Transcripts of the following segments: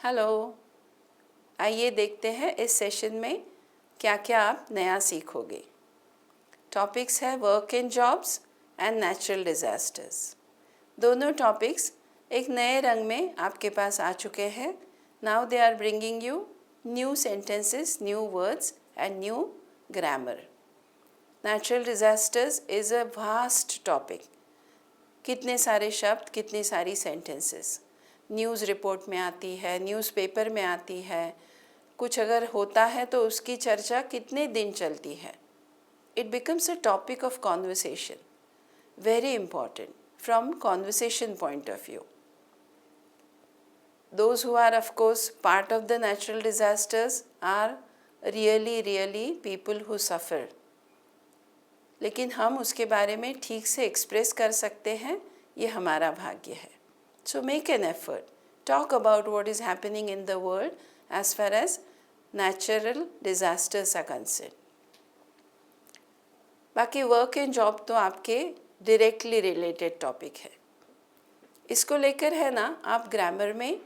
Hello, आइए देखते हैं इस सेशन में क्या क्या आप नया सीखोगे। टॉपिक्स है work and jobs and natural disasters. दोनों टॉपिक्स एक नए रंग में आपके पास आ चुके हैं। Now they are bringing you new sentences, new words and new grammar. Natural disasters is a vast topic. कितने सारे शब्द, कितनी सारी सेंटेंसेस न्यूज़ रिपोर्ट में आती है, न्यूज़पेपर में आती है। कुछ अगर होता है तो उसकी चर्चा कितने दिन चलती है। It becomes a topic of conversation, very important from conversation point of view. Those who are of course part of the natural disasters are really people who suffer. लेकिन हम उसके बारे में ठीक से एक्सप्रेस कर सकते हैं, ये हमारा भाग्य है. So make an effort. Talk about what is happening in the world as far as natural disasters are concerned. बाकी वर्क एंड जॉब तो आपके डायरेक्टली रिलेटेड टॉपिक है. इसको लेकर है ना, आप ग्रामर में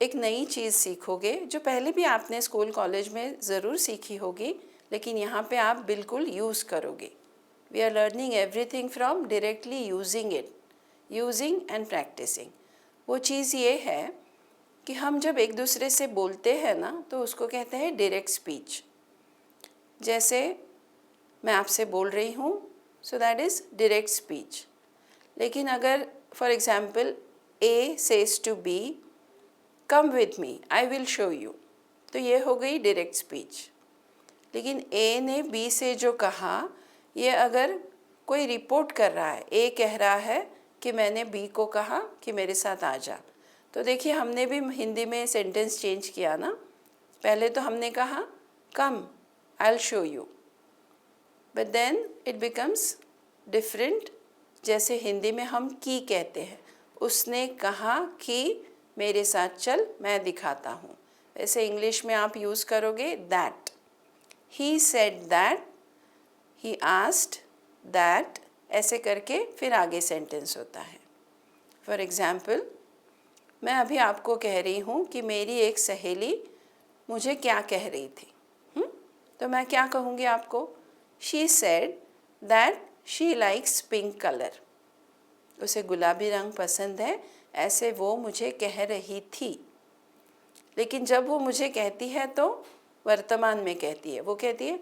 एक नई चीज़ सीखोगे जो पहले भी आपने स्कूल कॉलेज में ज़रूर सीखी होगी, लेकिन यहाँ पे आप बिल्कुल यूज़ करोगे. We are learning everything from directly using it, using and practising. वो चीज़ ये है कि हम जब एक दूसरे से बोलते हैं ना, तो उसको कहते हैं डायरेक्ट स्पीच. जैसे मैं आपसे बोल रही हूँ, so that is direct speech. लेकिन अगर for example A says to B, come with me, I will show you, तो ये हो गई डायरेक्ट स्पीच. लेकिन ए ने बी से जो कहा, ये अगर कोई रिपोर्ट कर रहा है, ए कह रहा है कि मैंने बी को कहा कि मेरे साथ आ जा, तो देखिए हमने भी हिंदी में सेंटेंस चेंज किया ना. पहले तो हमने कहा come, I will show you, but then it becomes different. जैसे हिंदी में हम की कहते हैं, उसने कहा कि मेरे साथ चल, मैं दिखाता हूँ. वैसे इंग्लिश में आप यूज़ करोगे that. He said that, he asked that, ऐसे करके फिर आगे सेंटेंस होता है. फॉर एग्ज़ाम्पल, मैं अभी आपको कह रही हूँ कि मेरी एक सहेली मुझे क्या कह रही थी. तो मैं क्या कहूँगी आपको? She said that she likes pink colour. उसे गुलाबी रंग पसंद है, ऐसे वो मुझे कह रही थी. लेकिन जब वो मुझे कहती है तो वर्तमान में कहती है. वो कहती है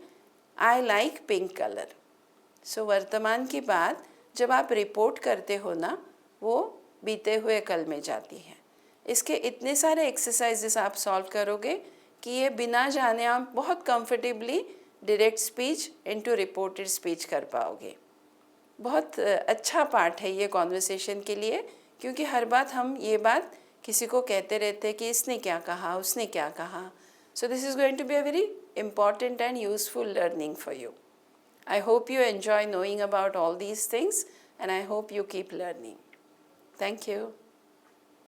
आई लाइक पिंक कलर. सो वर्तमान की बात जब आप रिपोर्ट करते हो ना, वो बीते हुए कल में जाती है. इसके इतने सारे एक्सरसाइजेस आप सॉल्व करोगे कि ये बिना जाने आप बहुत comfortably direct speech into reported speech कर पाओगे. बहुत अच्छा पार्ट है ये कॉन्वर्सेशन के लिए, क्योंकि हर बात हम ये बात किसी को कहते रहते हैं कि इसने क्या कहा, उसने क्या कहा. So this is going to be a very important and useful learning for you. I hope you enjoy knowing about all these things, and I hope you keep learning. Thank you.